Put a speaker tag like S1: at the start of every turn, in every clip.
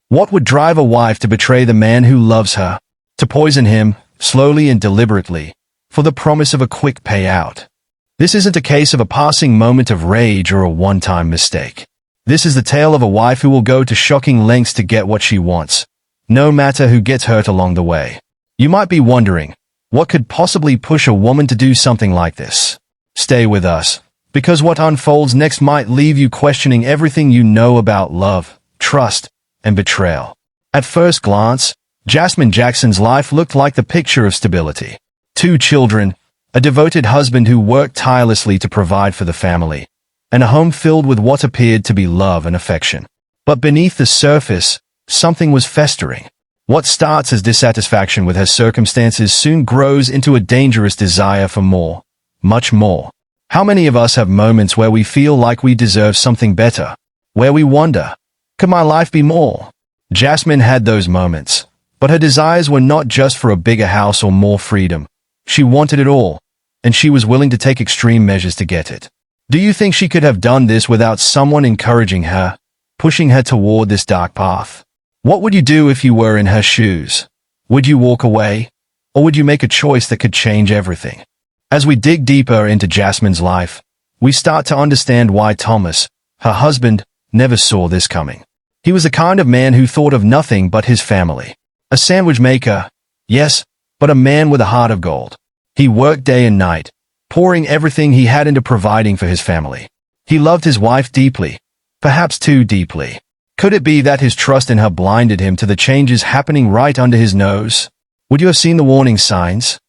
S1: What would drive a wife to betray the man who loves her? To poison him, slowly and deliberately, for the promise of a quick payout. This isn't a case of a passing moment of rage or a one-time mistake. This is the tale of a wife who will go to shocking lengths to get what she wants, no matter who gets hurt along the way. You might be wondering, what could possibly push a woman to do something like this? Stay with us, because what unfolds next might leave you questioning everything you know about love, trust, and betrayal. At first glance, Jasmine Jackson's life looked like the picture of stability. 2 children, a devoted husband who worked tirelessly to provide for the family, and a home filled with what appeared to be love and affection. But beneath the surface, something was festering. What starts as dissatisfaction with her circumstances soon grows into a dangerous desire for more, much more. How many of us have moments where we feel like we deserve something better? Where we wonder, could my life be more? Jasmine had those moments, but her desires were not just for a bigger house or more freedom. She wanted it all, and she was willing to take extreme measures to get it. Do you think she could have done this without someone encouraging her, pushing her toward this dark path? What would you do if you were in her shoes? Would you walk away, or would you make a choice that could change everything? As we dig deeper into Jasmine's life, we start to understand why Thomas, her husband, never saw this coming. He was the kind of man who thought of nothing but his family. A sandwich maker, yes, but a man with a heart of gold. He worked day and night, pouring everything he had into providing for his family. He loved his wife deeply, perhaps too deeply. Could it be that his trust in her blinded him to the changes happening right under his nose? Would you have seen the warning signs?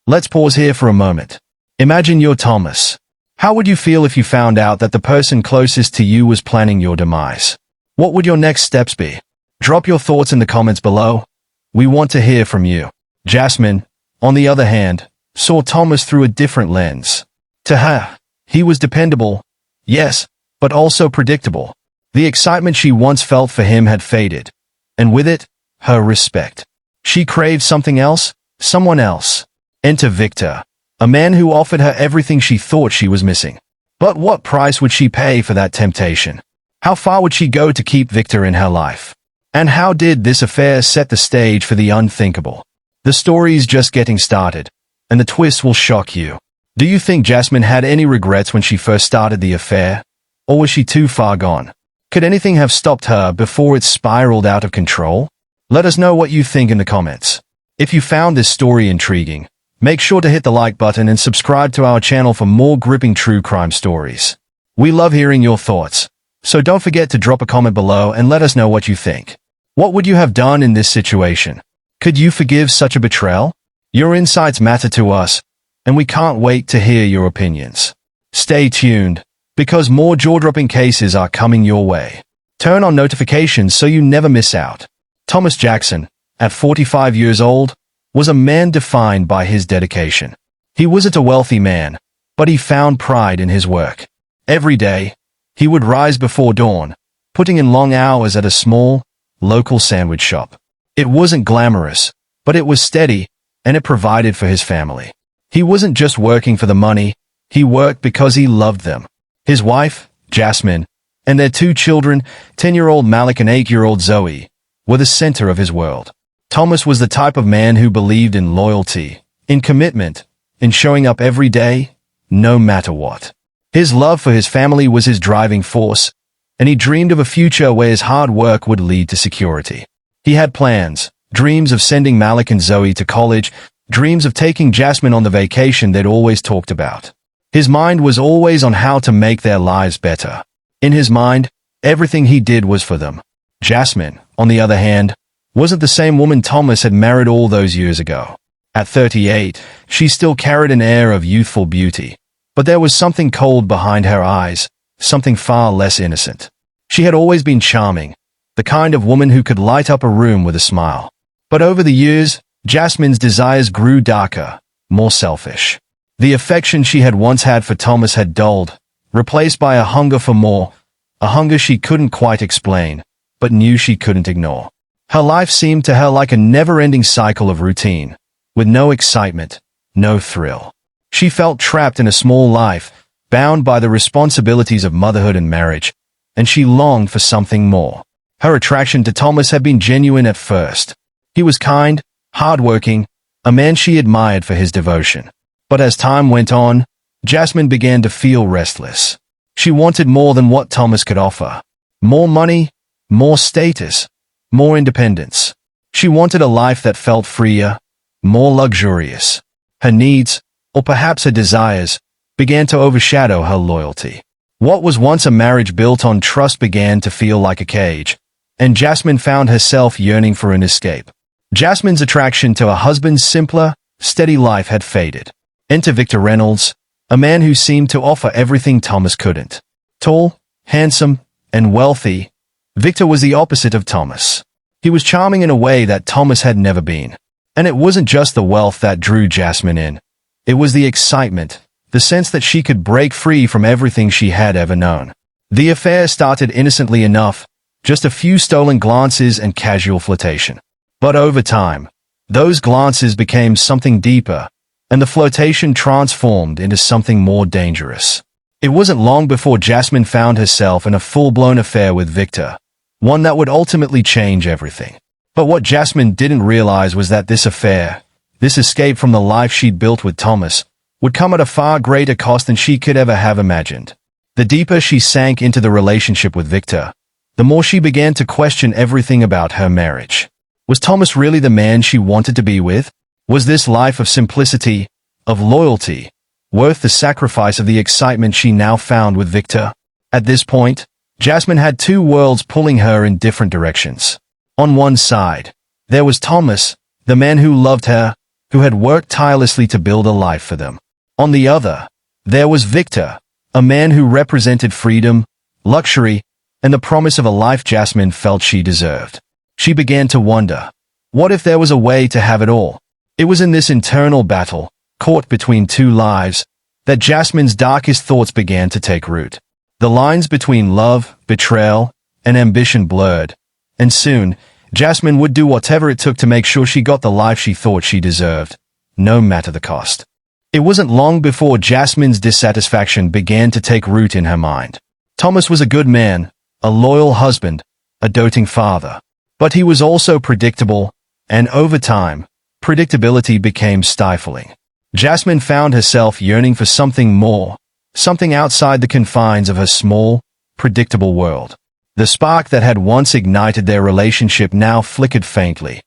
S1: Let's pause here for a moment. Imagine you're Thomas. How would you feel if you found out that the person closest to you was planning your demise? What would your next steps be? Drop your thoughts in the comments below. We want to hear from you. Jasmine, on the other hand, saw Thomas through a different lens. To her, he was dependable, yes, but also predictable. The excitement she once felt for him had faded, and with it, her respect. She craved something else, someone else. Enter Victor, a man who offered her everything she thought she was missing. But what price would she pay for that temptation? How far would she go to keep Victor in her life? And how did this affair set the stage for the unthinkable? The story's just getting started, and the twist will shock you. Do you think Jasmine had any regrets when she first started the affair? Or was she too far gone? Could anything have stopped her before it spiraled out of control? Let us know what you think in the comments. If you found this story intriguing, make sure to hit the like button and subscribe to our channel for more gripping true crime stories. We love hearing your thoughts, so don't forget to drop a comment below and let us know what you think. What would you have done in this situation? Could you forgive such a betrayal? Your insights matter to us, and we can't wait to hear your opinions. Stay tuned, because more jaw-dropping cases are coming your way. Turn on notifications so you never miss out. Thomas Jackson, at 45 years old, was a man defined by his dedication. He wasn't a wealthy man, but he found pride in his work. Every day, he would rise before dawn, putting in long hours at a small, local sandwich shop. It wasn't glamorous, but it was steady, and it provided for his family. He wasn't just working for the money, he worked because he loved them. His wife, Jasmine, and their 2 children, 10-year-old Malik and 8-year-old Zoe, were the center of his world. Thomas was the type of man who believed in loyalty, in commitment, in showing up every day, no matter what. His love for his family was his driving force, and he dreamed of a future where his hard work would lead to security. He had plans, dreams of sending Malik and Zoe to college, dreams of taking Jasmine on the vacation they'd always talked about. His mind was always on how to make their lives better. In his mind, everything he did was for them. Jasmine, on the other hand, wasn't the same woman Thomas had married all those years ago. At 38, she still carried an air of youthful beauty, but there was something cold behind her eyes, something far less innocent. She had always been charming, the kind of woman who could light up a room with a smile. But over the years, Jasmine's desires grew darker, more selfish. The affection she had once had for Thomas had dulled, replaced by a hunger for more, a hunger she couldn't quite explain, but knew she couldn't ignore. Her life seemed to her like a never-ending cycle of routine, with no excitement, no thrill. She felt trapped in a small life, bound by the responsibilities of motherhood and marriage, and she longed for something more. Her attraction to Thomas had been genuine at first. He was kind, hardworking, a man she admired for his devotion. But as time went on, Jasmine began to feel restless. She wanted more than what Thomas could offer. More money, more status, more independence. She wanted a life that felt freer, more luxurious. Her needs, or perhaps her desires, began to overshadow her loyalty. What was once a marriage built on trust began to feel like a cage, and Jasmine found herself yearning for an escape. Jasmine's attraction to her husband's simpler, steady life had faded. Enter Victor Reynolds, a man who seemed to offer everything Thomas couldn't. Tall, handsome, and wealthy, Victor was the opposite of Thomas. He was charming in a way that Thomas had never been. And it wasn't just the wealth that drew Jasmine in. It was the excitement, the sense that she could break free from everything she had ever known. The affair started innocently enough, just a few stolen glances and casual flirtation. But over time, those glances became something deeper, and the flirtation transformed into something more dangerous. It wasn't long before Jasmine found herself in a full-blown affair with Victor, one that would ultimately change everything. But what Jasmine didn't realize was that this affair, this escape from the life she'd built with Thomas, would come at a far greater cost than she could ever have imagined. The deeper she sank into the relationship with Victor, the more she began to question everything about her marriage. Was Thomas really the man she wanted to be with? Was this life of simplicity, of loyalty, worth the sacrifice of the excitement she now found with Victor? At this point, Jasmine had two worlds pulling her in different directions. On one side, there was Thomas, the man who loved her, who had worked tirelessly to build a life for them. On the other, there was Victor, a man who represented freedom, luxury, and the promise of a life Jasmine felt she deserved. She began to wonder, what if there was a way to have it all? It was in this internal battle, caught between two lives, that Jasmine's darkest thoughts began to take root. The lines between love, betrayal, and ambition blurred, and soon, Jasmine would do whatever it took to make sure she got the life she thought she deserved, no matter the cost. It wasn't long before Jasmine's dissatisfaction began to take root in her mind. Thomas was a good man, a loyal husband, a doting father. But he was also predictable, and over time, predictability became stifling. Jasmine found herself yearning for something more, something outside the confines of her small, predictable world. The spark that had once ignited their relationship now flickered faintly,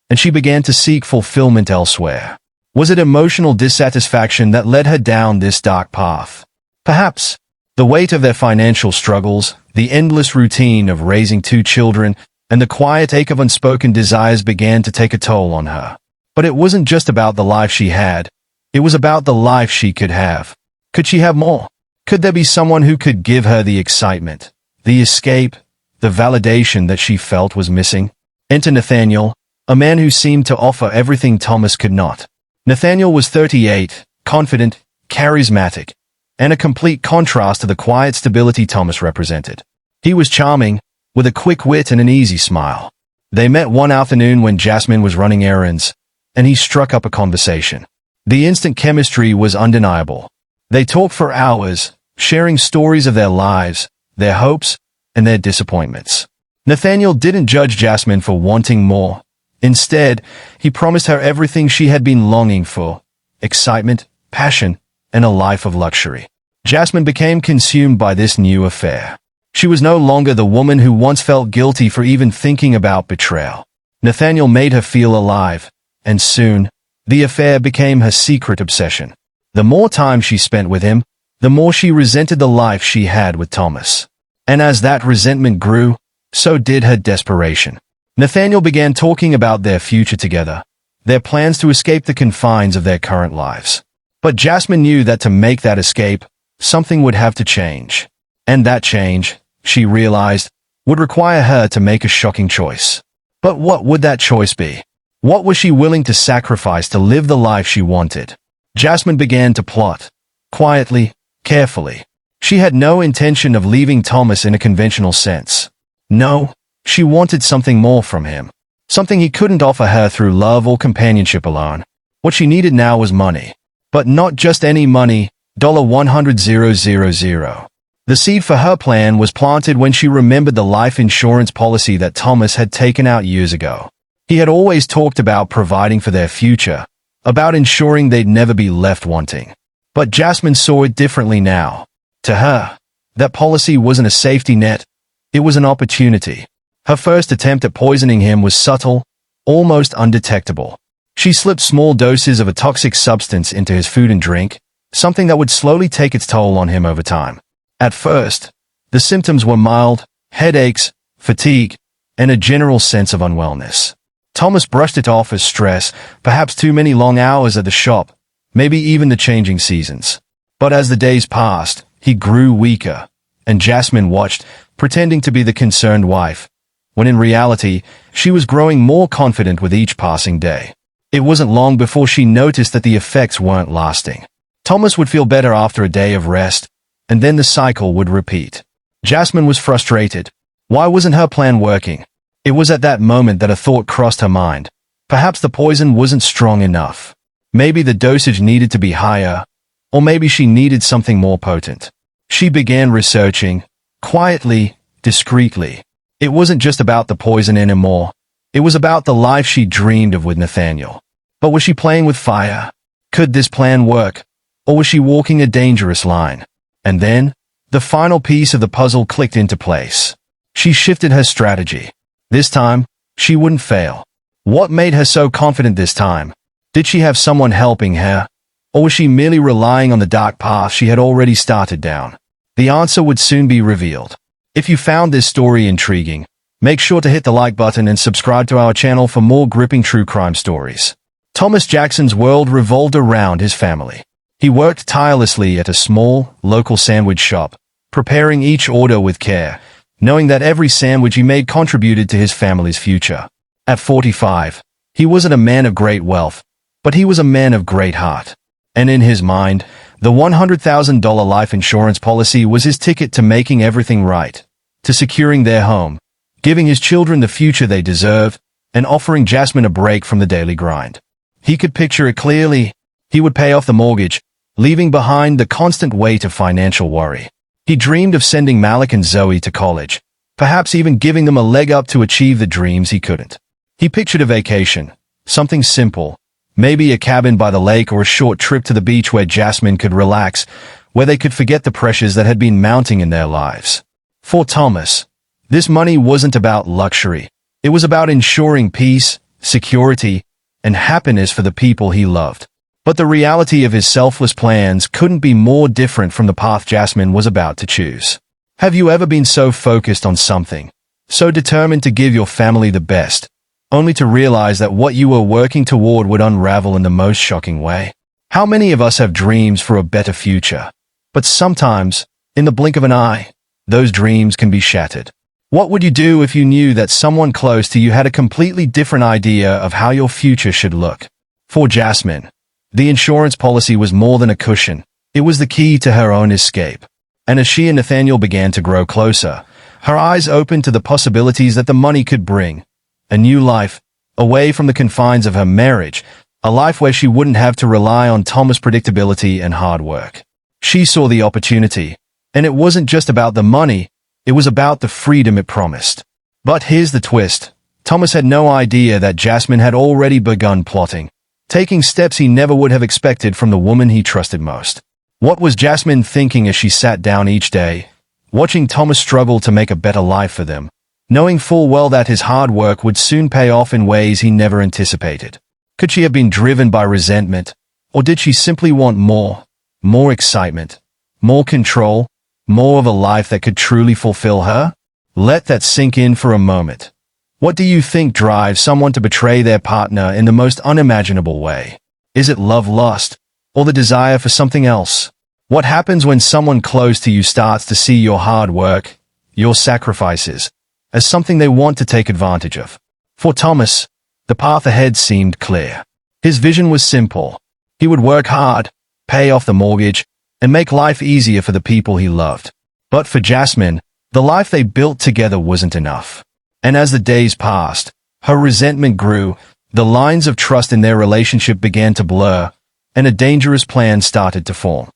S1: and she began to seek fulfillment elsewhere. Was it emotional dissatisfaction that led her down this dark path? Perhaps. The weight of their financial struggles, the endless routine of raising two children, and the quiet ache of unspoken desires began to take a toll on her. But it wasn't just about the life she had. It was about the life she could have. Could she have more? Could there be someone who could give her the excitement, the escape, the validation that she felt was missing? Enter Nathaniel, a man who seemed to offer everything Thomas could not. Nathaniel was 38, confident, charismatic, and a complete contrast to the quiet stability Thomas represented. He was charming, with a quick wit and an easy smile. They met one afternoon when Jasmine was running errands, and he struck up a conversation. The instant chemistry was undeniable. They talked for hours, sharing stories of their lives, their hopes, and their disappointments. Nathaniel didn't judge Jasmine for wanting more. Instead, he promised her everything she had been longing for: excitement, passion, and a life of luxury. Jasmine became consumed by this new affair. She was no longer the woman who once felt guilty for even thinking about betrayal. Nathaniel made her feel alive, and soon, the affair became her secret obsession. The more time she spent with him, the more she resented the life she had with Thomas. And as that resentment grew, so did her desperation. Nathaniel began talking about their future together, their plans to escape the confines of their current lives. But Jasmine knew that to make that escape, something would have to change. And that change, she realized, would require her to make a shocking choice. But what would that choice be? What was she willing to sacrifice to live the life she wanted? Jasmine began to plot, quietly, carefully. She had no intention of leaving Thomas in a conventional sense. No, she wanted something more from him. Something he couldn't offer her through love or companionship alone. What she needed now was money. But not just any money, $100,000. The seed for her plan was planted when she remembered the life insurance policy that Thomas had taken out years ago. He had always talked about providing for their future, about ensuring they'd never be left wanting. But Jasmine saw it differently now. To her, that policy wasn't a safety net, it was an opportunity. Her first attempt at poisoning him was subtle, almost undetectable. She slipped small doses of a toxic substance into his food and drink, something that would slowly take its toll on him over time. At first, the symptoms were mild: headaches, fatigue, and a general sense of unwellness. Thomas brushed it off as stress, perhaps too many long hours at the shop, maybe even the changing seasons. But as the days passed, he grew weaker, and Jasmine watched, pretending to be the concerned wife, when in reality, she was growing more confident with each passing day. It wasn't long before she noticed that the effects weren't lasting. Thomas would feel better after a day of rest, and then the cycle would repeat. Jasmine was frustrated. Why wasn't her plan working? It was at that moment that a thought crossed her mind. Perhaps the poison wasn't strong enough. Maybe the dosage needed to be higher, or maybe she needed something more potent. She began researching, quietly, discreetly. It wasn't just about the poison anymore. It was about the life she dreamed of with Nathaniel. But was she playing with fire? Could this plan work? Or was she walking a dangerous line? And then, the final piece of the puzzle clicked into place. She shifted her strategy. This time, she wouldn't fail. What made her so confident this time? Did she have someone helping her? Or was she merely relying on the dark path she had already started down? The answer would soon be revealed. If you found this story intriguing, make sure to hit the like button and subscribe to our channel for more gripping true crime stories. Thomas Jackson's world revolved around his family. He worked tirelessly at a small, local sandwich shop, preparing each order with care, knowing that every sandwich he made contributed to his family's future. At 45, he wasn't a man of great wealth, but he was a man of great heart. And in his mind, the $100,000 life insurance policy was his ticket to making everything right, to securing their home, giving his children the future they deserve, and offering Jasmine a break from the daily grind. He could picture it clearly. He would pay off the mortgage, leaving behind the constant weight of financial worry. He dreamed of sending Malik and Zoe to college, perhaps even giving them a leg up to achieve the dreams he couldn't. He pictured a vacation, something simple, maybe a cabin by the lake or a short trip to the beach where Jasmine could relax, where they could forget the pressures that had been mounting in their lives. For Thomas, this money wasn't about luxury. It was about ensuring peace, security, and happiness for the people he loved. But the reality of his selfless plans couldn't be more different from the path Jasmine was about to choose. Have you ever been so focused on something, so determined to give your family the best, only to realize that what you were working toward would unravel in the most shocking way? How many of us have dreams for a better future? But sometimes, in the blink of an eye, those dreams can be shattered. What would you do if you knew that someone close to you had a completely different idea of how your future should look? For Jasmine, the insurance policy was more than a cushion. It was the key to her own escape. And as she and Nathaniel began to grow closer, her eyes opened to the possibilities that the money could bring. A new life, away from the confines of her marriage, a life where she wouldn't have to rely on Thomas' predictability and hard work. She saw the opportunity, and it wasn't just about the money, it was about the freedom it promised. But here's the twist. Thomas had no idea that Jasmine had already begun plotting, taking steps he never would have expected from the woman he trusted most. What was Jasmine thinking as she sat down each day, watching Thomas struggle to make a better life for them, knowing full well that his hard work would soon pay off in ways he never anticipated? Could she have been driven by resentment, or did she simply want more excitement, more control, more of a life that could truly fulfill her? Let that sink in for a moment. What do you think drives someone to betray their partner in the most unimaginable way? Is it love-lust, or the desire for something else? What happens when someone close to you starts to see your hard work, your sacrifices, as something they want to take advantage of? For Thomas, the path ahead seemed clear. His vision was simple. He would work hard, pay off the mortgage, and make life easier for the people he loved. But for Jasmine, the life they built together wasn't enough. And as the days passed, her resentment grew, the lines of trust in their relationship began to blur, and a dangerous plan started to form.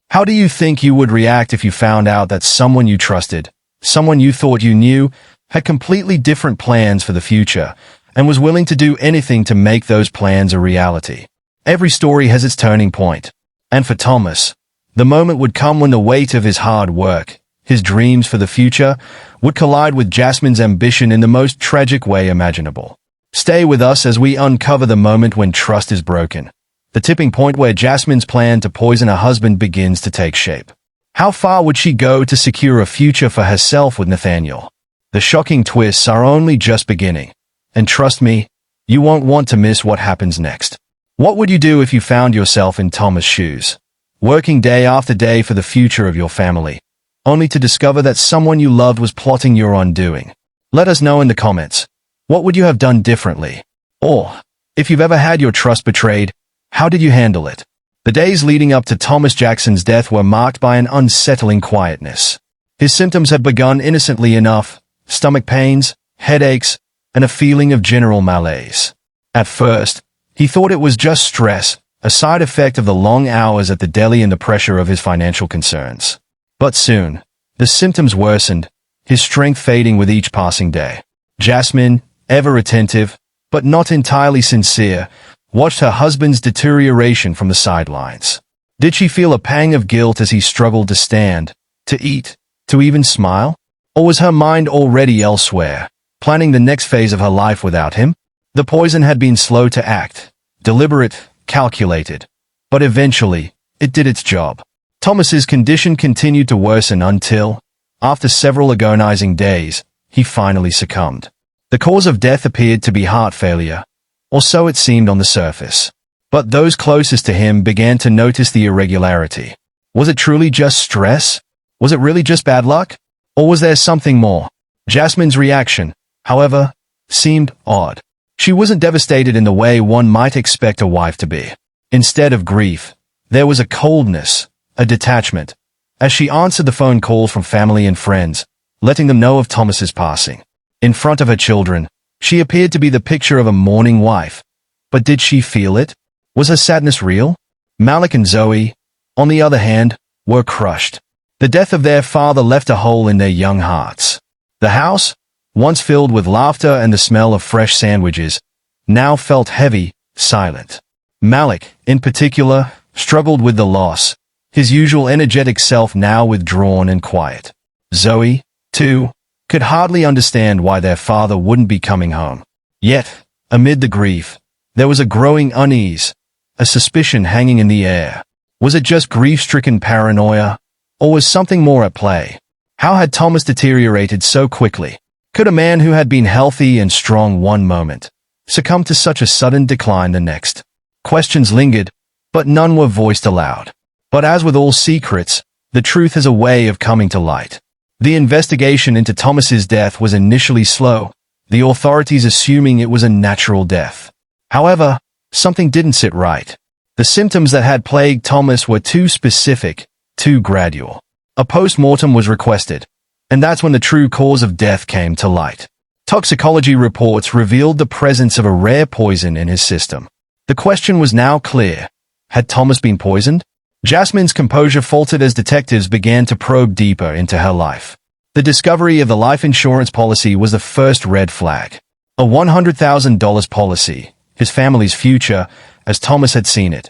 S1: How do you think you would react if you found out that someone you trusted, someone you thought you knew, had completely different plans for the future and was willing to do anything to make those plans a reality? Every story has its turning point. And for Thomas, the moment would come when the weight of his hard work, his dreams for the future, would collide with Jasmine's ambition in the most tragic way imaginable. Stay with us as we uncover the moment when trust is broken, the tipping point where Jasmine's plan to poison her husband begins to take shape. How far would she go to secure a future for herself with Nathaniel? The shocking twists are only just beginning. And trust me, you won't want to miss what happens next. What would you do if you found yourself in Thomas' shoes, working day after day for the future of your family, only to discover that someone you loved was plotting your undoing? Let us know in the comments. What would you have done differently? Or, if you've ever had your trust betrayed, how did you handle it? The days leading up to Thomas Jackson's death were marked by an unsettling quietness. His symptoms had begun innocently enough: stomach pains, headaches, and a feeling of general malaise. At first, he thought it was just stress, a side effect of the long hours at the deli and the pressure of his financial concerns. But soon, the symptoms worsened, his strength fading with each passing day. Jasmine, ever attentive, but not entirely sincere, watched her husband's deterioration from the sidelines. Did she feel a pang of guilt as he struggled to stand, to eat, to even smile? Or was her mind already elsewhere, planning the next phase of her life without him? The poison had been slow to act, deliberate, calculated, but eventually, it did its job. Thomas's condition continued to worsen until, after several agonizing days, he finally succumbed. The cause of death appeared to be heart failure, or so it seemed on the surface. But those closest to him began to notice the irregularity. Was it truly just stress? Was it really just bad luck? Or was there something more? Jasmine's reaction, however, seemed odd. She wasn't devastated in the way one might expect a wife to be. Instead of grief, there was a coldness, a detachment, as she answered the phone calls from family and friends, letting them know of Thomas's passing. In front of her children, she appeared to be the picture of a mourning wife. But did she feel it? Was her sadness real? Malik and Zoe, on the other hand, were crushed. The death of their father left a hole in their young hearts. The house, once filled with laughter and the smell of fresh sandwiches, now felt heavy, silent. Malik, in particular, struggled with the loss, his usual energetic self now withdrawn and quiet. Zoe, too, could hardly understand why their father wouldn't be coming home. Yet, amid the grief, there was a growing unease, a suspicion hanging in the air. Was it just grief-stricken paranoia, or was something more at play? How had Thomas deteriorated so quickly? Could a man who had been healthy and strong one moment succumb to such a sudden decline the next? Questions lingered, but none were voiced aloud. But as with all secrets, the truth has a way of coming to light. The investigation into Thomas's death was initially slow, the authorities assuming it was a natural death. However, something didn't sit right. The symptoms that had plagued Thomas were too specific, too gradual. A post-mortem was requested, and that's when the true cause of death came to light. Toxicology reports revealed the presence of a rare poison in his system. The question was now clear. Had Thomas been poisoned? Jasmine's composure faltered as detectives began to probe deeper into her life. The discovery of the life insurance policy was the first red flag. A $100,000 policy, his family's future, as Thomas had seen it,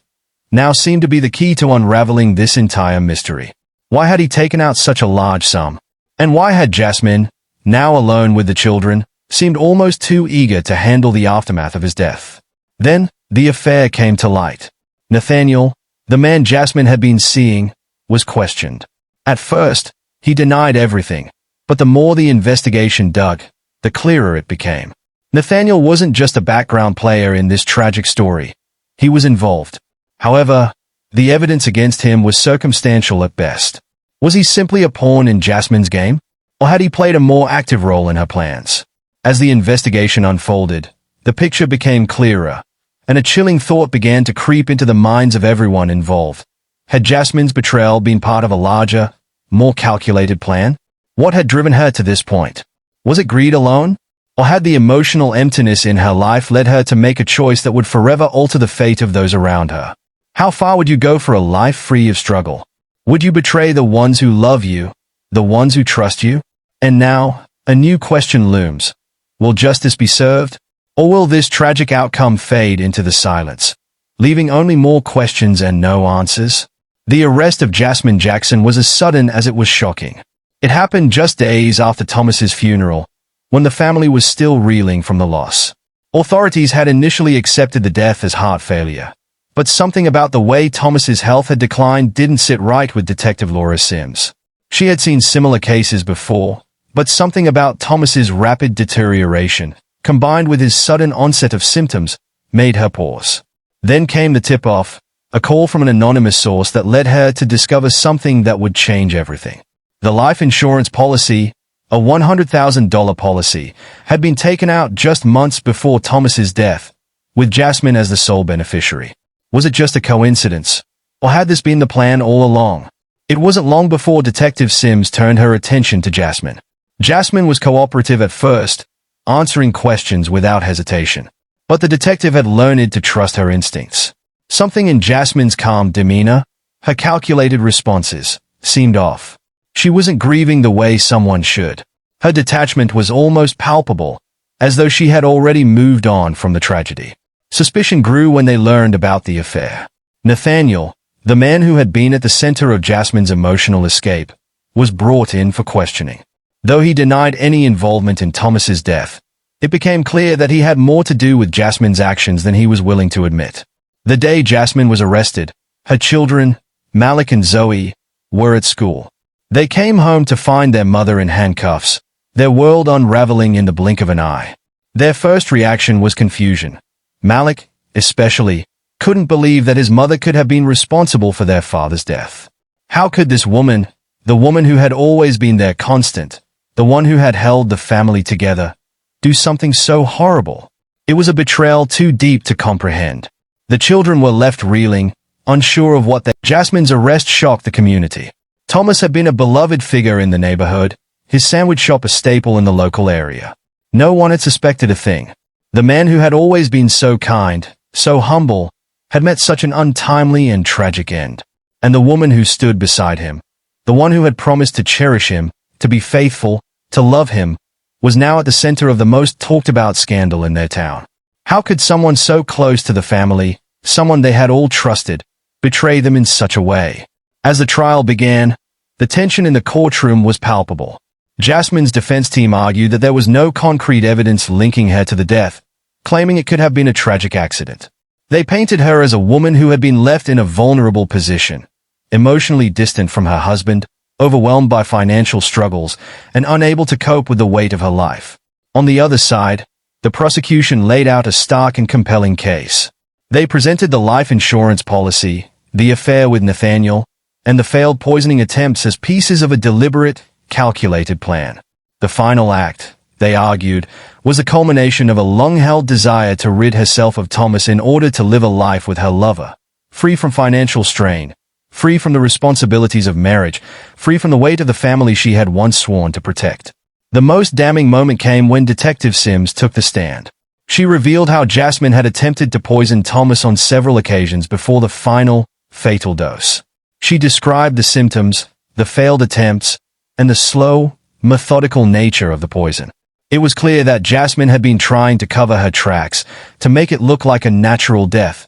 S1: now seemed to be the key to unraveling this entire mystery. Why had he taken out such a large sum? And why had Jasmine, now alone with the children, seemed almost too eager to handle the aftermath of his death? Then, the affair came to light. Nathaniel, the man Jasmine had been seeing, was questioned. At first, he denied everything, but the more the investigation dug, the clearer it became. Nathaniel wasn't just a background player in this tragic story. He was involved. However, the evidence against him was circumstantial at best. Was he simply a pawn in Jasmine's game? Or had he played a more active role in her plans? As the investigation unfolded, the picture became clearer, and a chilling thought began to creep into the minds of everyone involved. Had Jasmine's betrayal been part of a larger, more calculated plan? What had driven her to this point? Was it greed alone? Or had the emotional emptiness in her life led her to make a choice that would forever alter the fate of those around her? How far would you go for a life free of struggle? Would you betray the ones who love you, the ones who trust you? And now, a new question looms. Will justice be served? Or will this tragic outcome fade into the silence, leaving only more questions and no answers? The arrest of Jasmine Jackson was as sudden as it was shocking. It happened just days after Thomas's funeral, when the family was still reeling from the loss. Authorities had initially accepted the death as heart failure, but something about the way Thomas's health had declined didn't sit right with Detective Laura Sims. She had seen similar cases before, but something about Thomas's rapid deterioration, combined with his sudden onset of symptoms, made her pause. Then came the tip-off, a call from an anonymous source that led her to discover something that would change everything. The life insurance policy, a $100,000 policy, had been taken out just months before Thomas's death, with Jasmine as the sole beneficiary. Was it just a coincidence? Or had this been the plan all along? It wasn't long before Detective Sims turned her attention to Jasmine. Jasmine was cooperative at first, answering questions without hesitation. But the detective had learned to trust her instincts. Something in Jasmine's calm demeanor, her calculated responses, seemed off. She wasn't grieving the way someone should. Her detachment was almost palpable, as though she had already moved on from the tragedy. Suspicion grew when they learned about the affair. Nathaniel, the man who had been at the center of Jasmine's emotional escape, was brought in for questioning. Though he denied any involvement in Thomas's death, it became clear that he had more to do with Jasmine's actions than he was willing to admit. The day Jasmine was arrested, her children, Malik and Zoe, were at school. They came home to find their mother in handcuffs, their world unraveling in the blink of an eye. Their first reaction was confusion. Malik, especially, couldn't believe that his mother could have been responsible for their father's death. How could this woman, the woman who had always been their constant, the one who had held the family together, do something so horrible? It was a betrayal too deep to comprehend. The children were left reeling, unsure of what Jasmine's arrest shocked the community. Thomas had been a beloved figure in the neighborhood, his sandwich shop a staple in the local area. No one had suspected a thing. The man who had always been so kind, so humble, had met such an untimely and tragic end. And the woman who stood beside him, the one who had promised to cherish him, to be faithful, to love him, was now at the center of the most talked-about scandal in their town. How could someone so close to the family, someone they had all trusted, betray them in such a way? As the trial began, the tension in the courtroom was palpable. Jasmine's defense team argued that there was no concrete evidence linking her to the death, claiming it could have been a tragic accident. They painted her as a woman who had been left in a vulnerable position, emotionally distant from her husband, overwhelmed by financial struggles, and unable to cope with the weight of her life. On the other side, the prosecution laid out a stark and compelling case. They presented the life insurance policy, the affair with Nathaniel, and the failed poisoning attempts as pieces of a deliberate, calculated plan. The final act, they argued, was the culmination of a long-held desire to rid herself of Thomas in order to live a life with her lover, free from financial strain, free from the responsibilities of marriage, free from the weight of the family she had once sworn to protect. The most damning moment came when Detective Sims took the stand. She revealed how Jasmine had attempted to poison Thomas on several occasions before the final, fatal dose. She described the symptoms, the failed attempts, and the slow, methodical nature of the poison. It was clear that Jasmine had been trying to cover her tracks, to make it look like a natural death,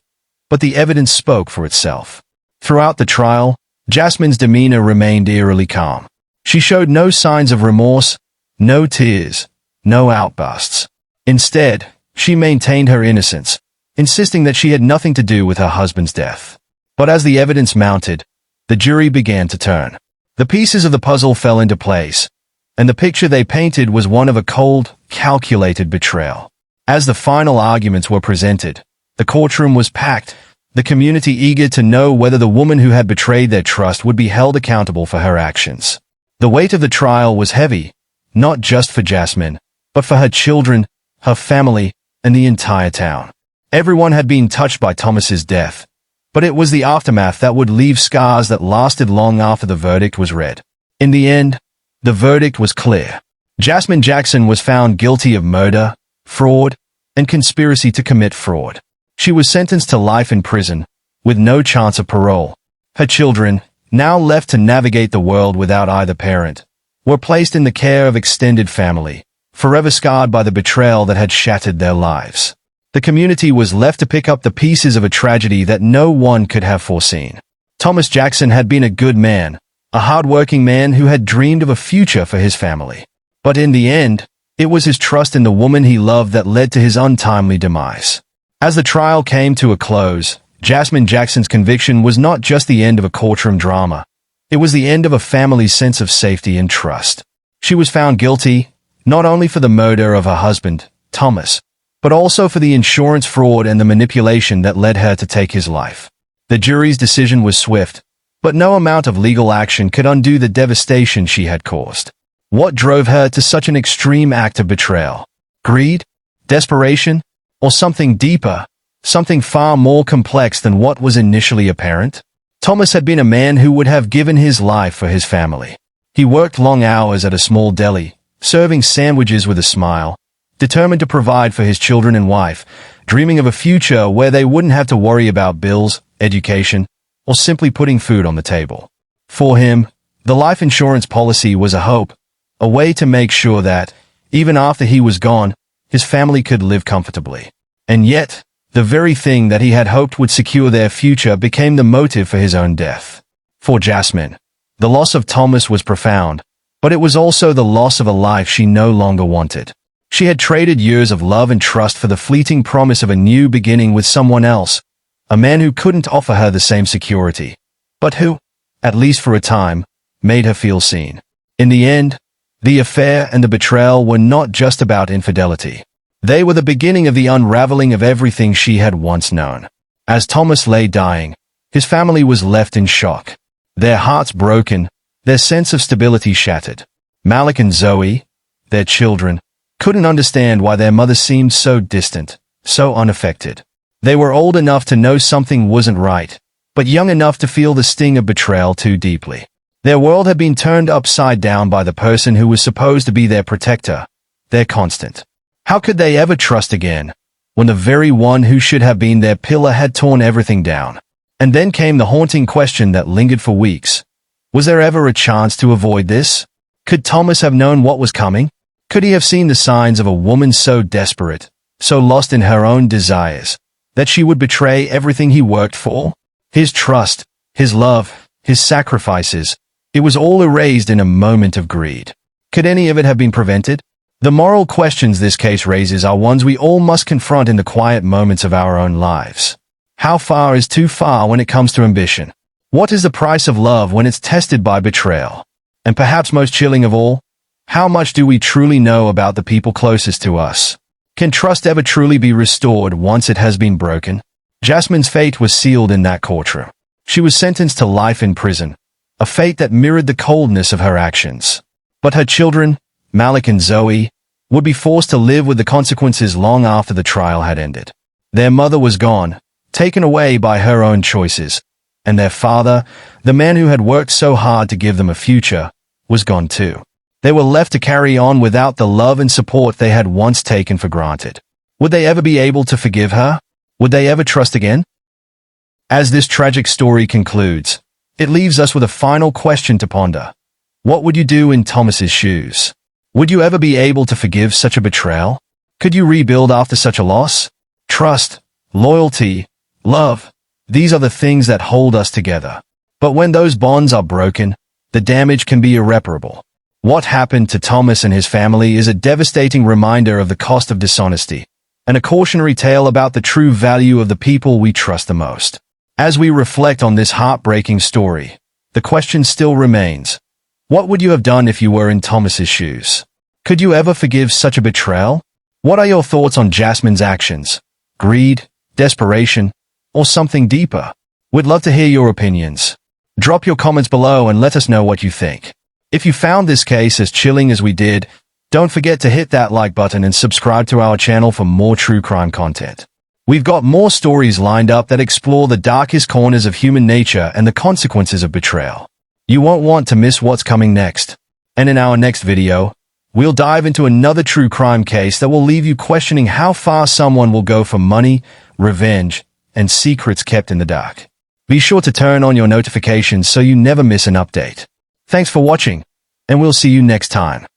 S1: but the evidence spoke for itself. Throughout the trial, Jasmine's demeanor remained eerily calm. She showed no signs of remorse, no tears, no outbursts. Instead, she maintained her innocence, insisting that she had nothing to do with her husband's death. But as the evidence mounted, the jury began to turn. The pieces of the puzzle fell into place, and the picture they painted was one of a cold, calculated betrayal. As the final arguments were presented, the courtroom was packed, the community eager to know whether the woman who had betrayed their trust would be held accountable for her actions. The weight of the trial was heavy, not just for Jasmine, but for her children, her family, and the entire town. Everyone had been touched by Thomas's death, but it was the aftermath that would leave scars that lasted long after the verdict was read. In the end, the verdict was clear. Jasmine Jackson was found guilty of murder, fraud, and conspiracy to commit fraud. She was sentenced to life in prison, with no chance of parole. Her children, now left to navigate the world without either parent, were placed in the care of extended family, forever scarred by the betrayal that had shattered their lives. The community was left to pick up the pieces of a tragedy that no one could have foreseen. Thomas Jackson had been a good man, a hard-working man who had dreamed of a future for his family. But in the end, it was his trust in the woman he loved that led to his untimely demise. As the trial came to a close, Jasmine Jackson's conviction was not just the end of a courtroom drama. It was the end of a family's sense of safety and trust. She was found guilty, not only for the murder of her husband, Thomas, but also for the insurance fraud and the manipulation that led her to take his life. The jury's decision was swift, but no amount of legal action could undo the devastation she had caused. What drove her to such an extreme act of betrayal? Greed? Desperation? Or something deeper, something far more complex than what was initially apparent? Thomas had been a man who would have given his life for his family. He worked long hours at a small deli, serving sandwiches with a smile, determined to provide for his children and wife, dreaming of a future where they wouldn't have to worry about bills, education, or simply putting food on the table. For him, the life insurance policy was a hope, a way to make sure that, even after he was gone, his family could live comfortably. And yet, the very thing that he had hoped would secure their future became the motive for his own death. For Jasmine, the loss of Thomas was profound, but it was also the loss of a life she no longer wanted. She had traded years of love and trust for the fleeting promise of a new beginning with someone else, a man who couldn't offer her the same security, but who, at least for a time, made her feel seen. In the end, the affair and the betrayal were not just about infidelity. They were the beginning of the unraveling of everything she had once known. As Thomas lay dying, his family was left in shock. Their hearts broken, their sense of stability shattered. Malik and Zoe, their children, couldn't understand why their mother seemed so distant, so unaffected. They were old enough to know something wasn't right, but young enough to feel the sting of betrayal too deeply. Their world had been turned upside down by the person who was supposed to be their protector, their constant. How could they ever trust again, when the very one who should have been their pillar had torn everything down? And then came the haunting question that lingered for weeks. Was there ever a chance to avoid this? Could Thomas have known what was coming? Could he have seen the signs of a woman so desperate, so lost in her own desires, that she would betray everything he worked for? His trust, his love, his sacrifices, it was all erased in a moment of greed. Could any of it have been prevented? The moral questions this case raises are ones we all must confront in the quiet moments of our own lives. How far is too far when it comes to ambition? What is the price of love when it's tested by betrayal? And perhaps most chilling of all, how much do we truly know about the people closest to us? Can trust ever truly be restored once it has been broken? Jasmine's fate was sealed in that courtroom. She was sentenced to life in prison, a fate that mirrored the coldness of her actions. But her children, Malik and Zoe, would be forced to live with the consequences long after the trial had ended. Their mother was gone, taken away by her own choices, and their father, the man who had worked so hard to give them a future, was gone too. They were left to carry on without the love and support they had once taken for granted. Would they ever be able to forgive her? Would they ever trust again? As this tragic story concludes, it leaves us with a final question to ponder. What would you do in Thomas's shoes? Would you ever be able to forgive such a betrayal? Could you rebuild after such a loss? Trust, loyalty, love, these are the things that hold us together. But when those bonds are broken, the damage can be irreparable. What happened to Thomas and his family is a devastating reminder of the cost of dishonesty, and a cautionary tale about the true value of the people we trust the most. As we reflect on this heartbreaking story, the question still remains. What would you have done if you were in Thomas's shoes? Could you ever forgive such a betrayal? What are your thoughts on Jasmine's actions? Greed, desperation, or something deeper? We'd love to hear your opinions. Drop your comments below and let us know what you think. If you found this case as chilling as we did, don't forget to hit that like button and subscribe to our channel for more true crime content. We've got more stories lined up that explore the darkest corners of human nature and the consequences of betrayal. You won't want to miss what's coming next. And in our next video, we'll dive into another true crime case that will leave you questioning how far someone will go for money, revenge, and secrets kept in the dark. Be sure to turn on your notifications so you never miss an update. Thanks for watching, and we'll see you next time.